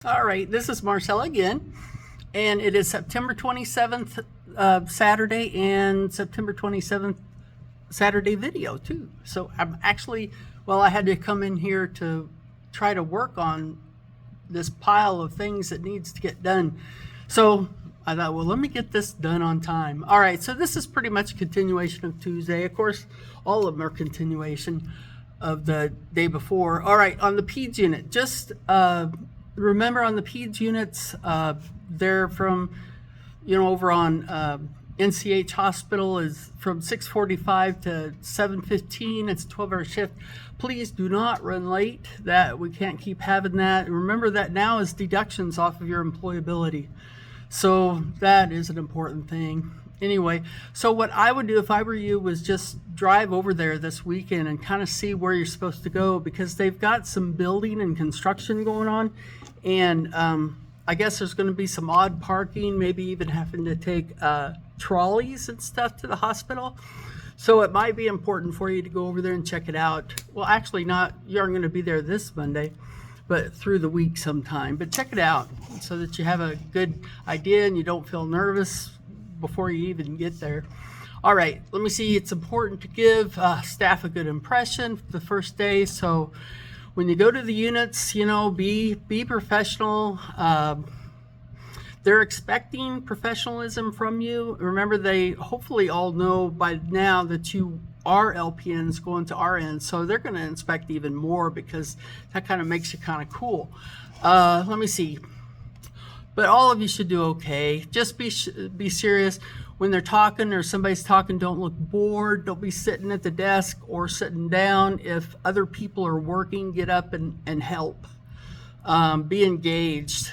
All right, this is Marcella again, and it is September 27th, Saturday, and September 27th, Saturday video too. So I'm actually, well, I had to come in here to try to work on this pile of things that needs to get done. So I thought, well, let me get this done on time. All right, so this is pretty much a continuation of Tuesday. Of course, all of them are continuation of the day before. All right, on the PEDS unit, just remember on the PEDS units, they're from, over on NCH Hospital is from 6:45 to 7:15. It's a 12-hour shift. Please do not run late. That we can't keep having that. Remember that now is deductions off of your employability. So that is an important thing. Anyway, so what I would do if I were you was just drive over there this weekend and kind of see where you're supposed to go, because they've got some building and construction going on. And I guess there's going to be some odd parking, maybe even having to take trolleys and stuff to the hospital. So it might be important for you to go over there and check it out. Well, actually not, you aren't going to be there this Monday, but through the week sometime. But check it out so that you have a good idea and you don't feel nervous before you even get there. All right, let me see. It's important to give staff a good impression for the first day. So when you go to the units, be professional. They're expecting professionalism from you. Remember, they hopefully all know by now that you are LPNs going to RNs, so they're going to inspect even more because that kind of makes you kind of cool. Let me see. But all of you should do okay. Just be serious. When they're talking or somebody's talking, don't look bored. Don't be sitting at the desk or sitting down. If other people are working, get up and help. Be engaged.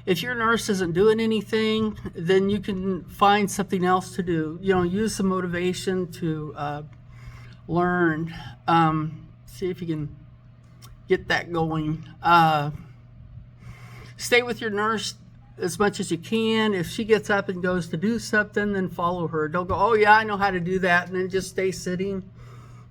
If your nurse isn't doing anything, then you can find something else to do. Use some motivation to learn. See if you can get that going. Stay with your nurse as much as you can. If she gets up and goes to do something, then follow her. Don't go, oh yeah, I know how to do that, and then just stay sitting,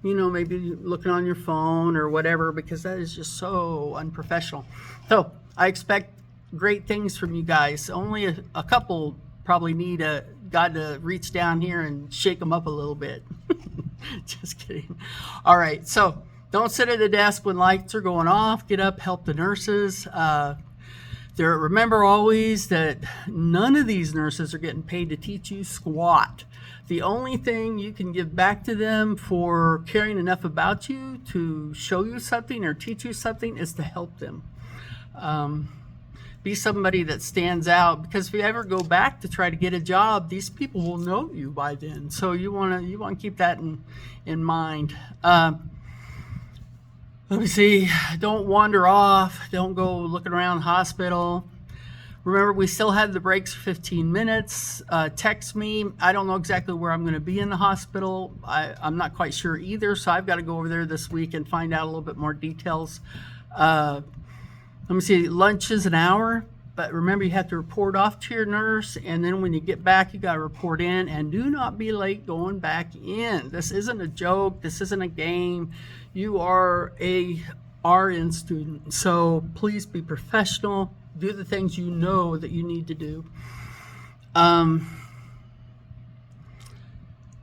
maybe looking on your phone or whatever, because that is just so unprofessional. So I expect great things from you guys. Only a couple probably need a God to reach down here and shake them up a little bit. Just kidding. All right, so don't sit at a desk when lights are going off. Get up, help the nurses. Remember always that none of these nurses are getting paid to teach you squat. The only thing you can give back to them for caring enough about you to show you something or teach you something is to help them. Be somebody that stands out, because if you ever go back to try to get a job, these people will know you by then. So you want to keep that in mind. Let me see. Don't wander off. Don't go looking around the hospital. Remember, we still have the breaks for 15 minutes. Text me. I don't know exactly where I'm going to be in the hospital. I'm not quite sure either, so I've got to go over there this week and find out a little bit more details. Let me see. Lunch is an hour, but remember, you have to report off to your nurse, and then when you get back, you got to report in, and do not be late going back in. This isn't a joke. This isn't a game. You are a RN student, so please be professional. Do the things you know that you need to do.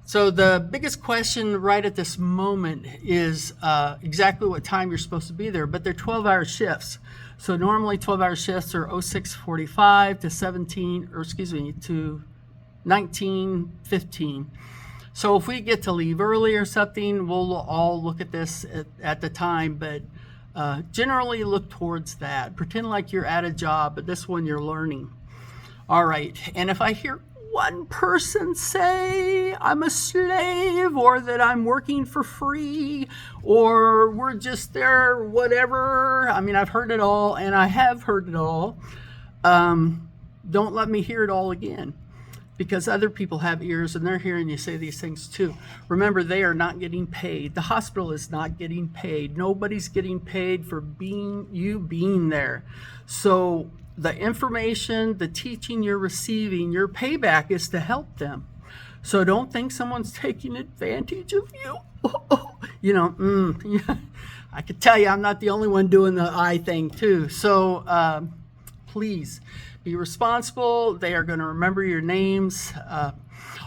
So the biggest question right at this moment is exactly what time you're supposed to be there, but they're 12-hour shifts. So normally 12-hour shifts are 06:45 to 19:15. So if we get to leave early or something, we'll all look at this at the time, but generally look towards that. Pretend like you're at a job, but this one you're learning. All right, and if I hear one person say I'm a slave, or that I'm working for free, or we're just there, whatever. I mean, I've heard it all, and I have heard it all. Don't let me hear it all again, because other people have ears and they're hearing you say these things too. Remember, they are not getting paid. The hospital is not getting paid. Nobody's getting paid for being there. So the information, the teaching you're receiving, your payback is to help them. So don't think someone's taking advantage of you. Yeah. I could tell you I'm not the only one doing the eye thing too. So please be responsible. They are going to remember your names.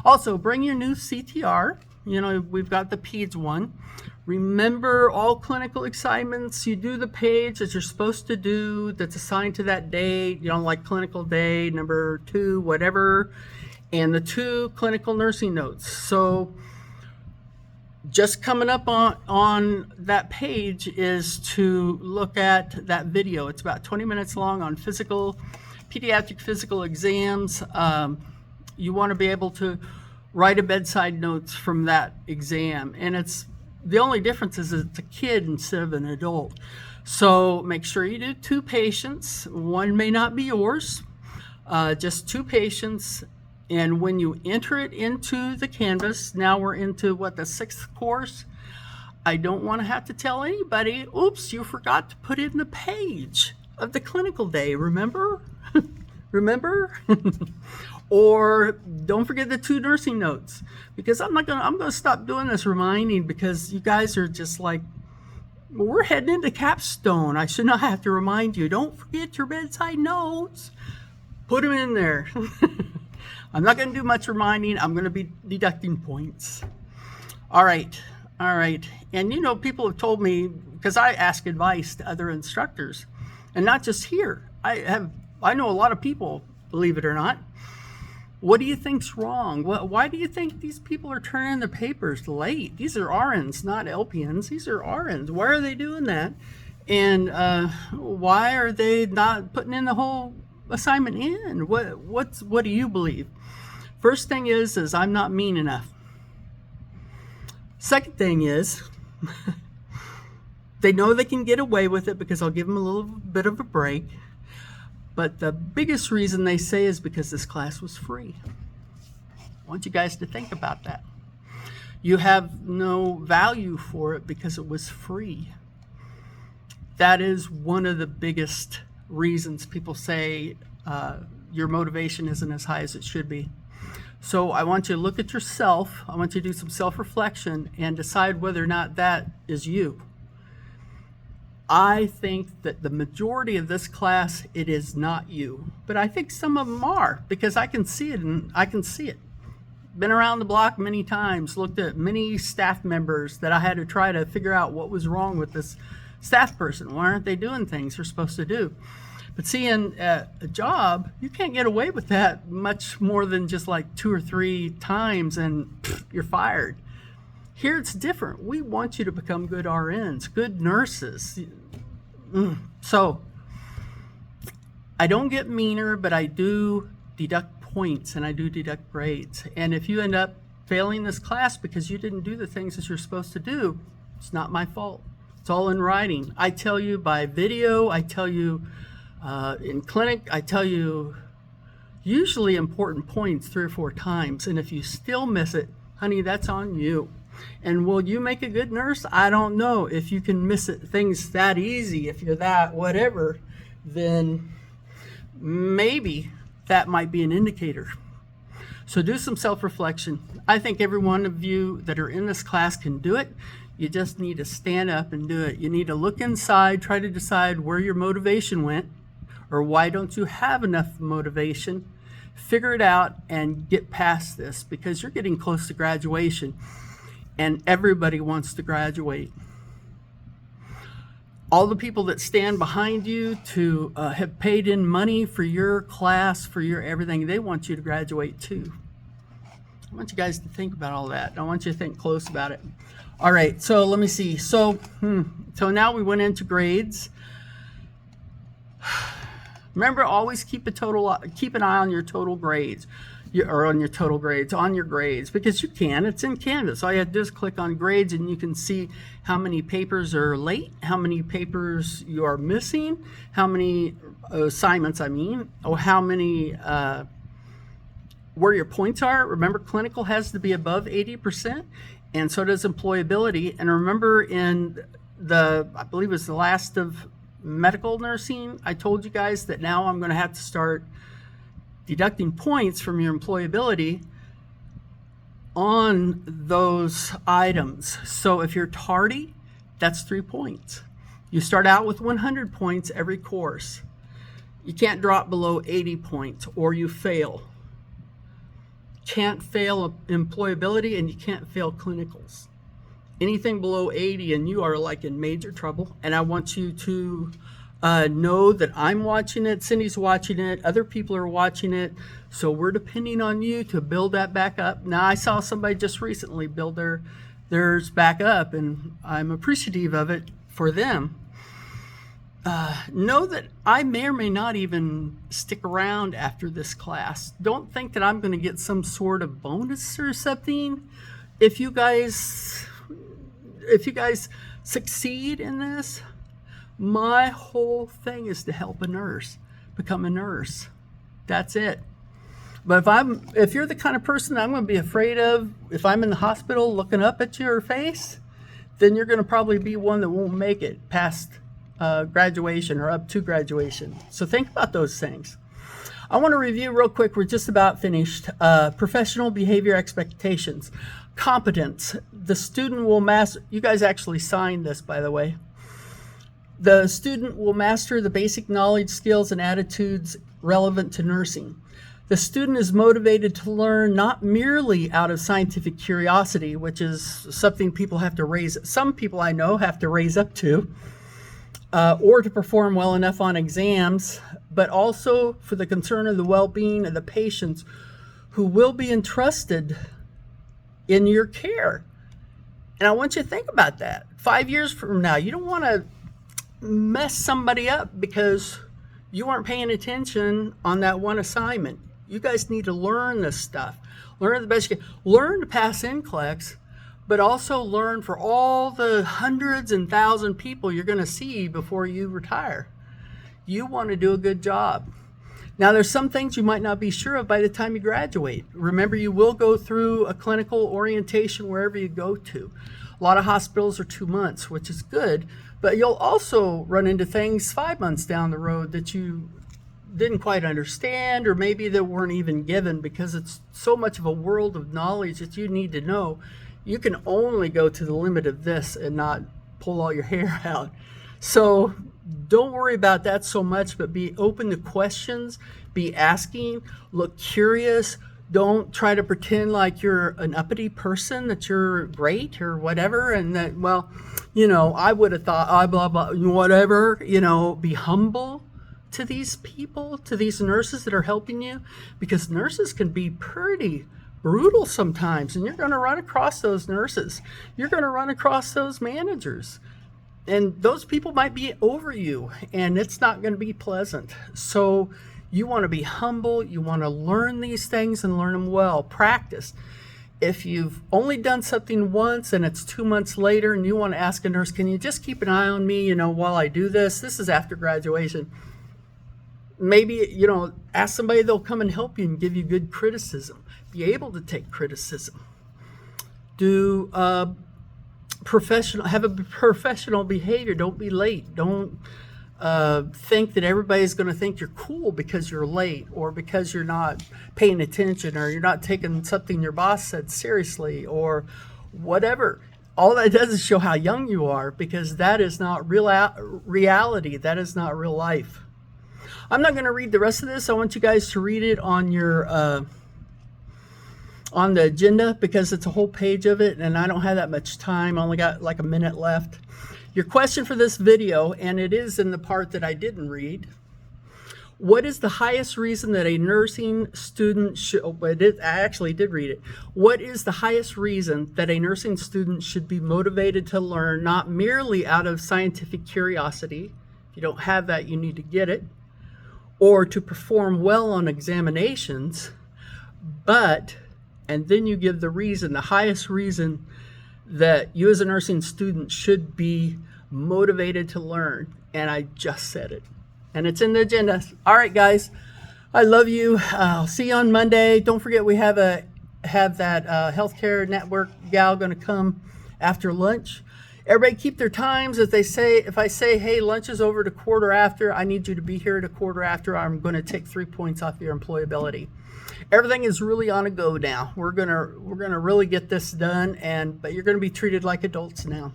Also, bring your new CTR. You know, we've got the PEDS one. Remember all clinical assignments. You do the page that you're supposed to do that's assigned to that day, you know, like clinical day number 2, whatever, and the 2 clinical nursing notes. So just coming up on that page is to look at that video. It's about 20 minutes long on pediatric physical exams. You want to be able to write a bedside notes from that exam. And it's the only difference is it's a kid instead of an adult. So make sure you do 2 patients. One may not be yours, just 2 patients. And when you enter it into the Canvas, now we're into what, the 6th course. I don't want to have to tell anybody, oops, you forgot to put in the page of the clinical day, remember? Remember? Or don't forget the 2 nursing notes, because I'm gonna stop doing this reminding, because you guys are just like, well, we're heading into capstone. I should not have to remind you. Don't forget your bedside notes. Put them in there. I'm not going to do much reminding. I'm going to be deducting points. All right. And you know, people have told me, because I ask advice to other instructors, and not just here. I know a lot of people, believe it or not. What do you think's wrong? Why do you think these people are turning the papers late? These are RNs, not LPNs. These are RNs. Why are they doing that? And why are they not putting in the whole assignment in? What do you believe? First thing is I'm not mean enough. Second thing is they know they can get away with it because I'll give them a little bit of a break. But the biggest reason they say is because this class was free. I want you guys to think about that. You have no value for it because it was free. That is one of the biggest reasons people say your motivation isn't as high as it should be. So I want you to look at yourself. I want you to do some self-reflection and decide whether or not that is you. I think that the majority of this class, it is not you. But I think some of them are, because I can see it, and I can see it. Been around the block many times, looked at many staff members that I had to try to figure out what was wrong with this staff person. Why aren't they doing things they're supposed to do? But seeing a job, you can't get away with that much more than just like 2 or 3 times and you're fired. Here it's different. We want you to become good RNs, good nurses. So I don't get meaner, but I do deduct points and I do deduct grades. And if you end up failing this class because you didn't do the things that you're supposed to do, it's not my fault. It's all in writing. I tell you by video, I tell you in clinic, I tell you usually important points 3 or 4 times. And if you still miss it, honey, that's on you. And will you make a good nurse? I don't know. If you can miss it, things that easy, if you're that whatever, then maybe that might be an indicator. So do some self-reflection. I think every one of you that are in this class can do it. You just need to stand up and do it. You need to look inside, try to decide where your motivation went, or why don't you have enough motivation. Figure it out and get past this, because you're getting close to graduation and everybody wants to graduate. All the people that stand behind you to have paid in money for your class, for your everything, they want you to graduate too. I want you guys to think about all that. I want you to think close about it. All right, so let me see. So now we went into grades. Remember, always keep an eye on your total grades, on your grades, because you can. It's in Canvas. All you have to do is click on grades, and you can see how many papers are late, how many papers you are missing, how many assignments, or how many where your points are. Remember, clinical has to be above 80%, and so does employability. And remember, in I believe it was the last of medical nursing, I told you guys that now I'm going to have to start deducting points from your employability on those items. So if you're tardy, That's 3 points. You start out with 100 points every course. You can't drop below 80 points or you fail. Can't fail employability and you can't fail clinicals. Anything below 80 and you are like in major trouble. And I want you to know that I'm watching it, Cindy's watching it, other people are watching it. So we're depending on you to build that back up. Now I saw somebody just recently build theirs back up and I'm appreciative of it for them. Know that I may or may not even stick around after this class. Don't think that I'm going to get some sort of bonus or something. If you guys succeed in this, my whole thing is to help a nurse become a nurse. That's it. But if you're the kind of person I'm going to be afraid of, if I'm in the hospital looking up at your face, then you're going to probably be one that won't make it past graduation or up to graduation. So think about those things. I want to review real quick. We're just about finished. Professional behavior expectations. Competence. The student will master. You guys actually signed this, by the way. The student will master the basic knowledge, skills, and attitudes relevant to nursing. The student is motivated to learn not merely out of scientific curiosity, which is something people have to raise. Some people I know have to raise up to. Or to perform well enough on exams, but also for the concern of the well-being of the patients who will be entrusted in your care. And I want you to think about that. 5 years from now, you don't want to mess somebody up because you weren't paying attention on that one assignment. You guys need to learn this stuff. Learn the best you can. Learn to pass NCLEX, but also learn for all the hundreds and thousand people you're going to see before you retire. You want to do a good job. Now, there's some things you might not be sure of by the time you graduate. Remember, you will go through a clinical orientation wherever you go to. A lot of hospitals are 2 months, which is good, but you'll also run into things 5 months down the road that you didn't quite understand, or maybe that weren't even given because it's so much of a world of knowledge that you need to know. You can only go to the limit of this and not pull all your hair out. So don't worry about that so much, but be open to questions, be asking, look curious. Don't try to pretend like you're an uppity person, that you're great or whatever, and that, well, I would have thought, blah, blah, whatever, be humble to these people, to these nurses that are helping you, because nurses can be pretty brutal sometimes, and you're going to run across those nurses. You're going to run across those managers, and those people might be over you, and it's not going to be pleasant. So you want to be humble. You want to learn these things and learn them well. Practice. If you've only done something once and it's 2 months later and you want to ask a nurse, can you just keep an eye on me, while I do this? This is after graduation. Maybe, ask somebody, they'll come and help you and give you good criticism. Be able to take criticism. Have a professional behavior. Don't be late. Don't think that everybody's going to think you're cool because you're late, or because you're not paying attention, or you're not taking something your boss said seriously, or whatever. All that does is show how young you are, because that is not reality. That is not real life. I'm not going to read the rest of this. I want you guys to read it on your on the agenda, because it's a whole page of it, and I don't have that much time. I only got like a minute left. Your question for this video, and it is in the part that I didn't read. What is the highest reason that a nursing student should, I actually did read it. What is the highest reason that a nursing student should be motivated to learn, not merely out of scientific curiosity? If you don't have that, you need to get it. Or to perform well on examinations, but, and then you give the reason, the highest reason that you as a nursing student should be motivated to learn. And I just said it. And it's in the agenda. All right, guys. I love you. I'll see you on Monday. Don't forget we have that healthcare network gal going to come after lunch. Everybody keep their times. If I say, hey, lunch is over to quarter after, I need you to be here at a quarter after. I'm going to take 3 points off your employability. Everything is really on a go now. We're gonna really get this done, but you're gonna be treated like adults now.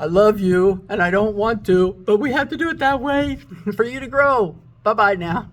I love you and I don't want to, but we have to do it that way for you to grow. Bye-bye now.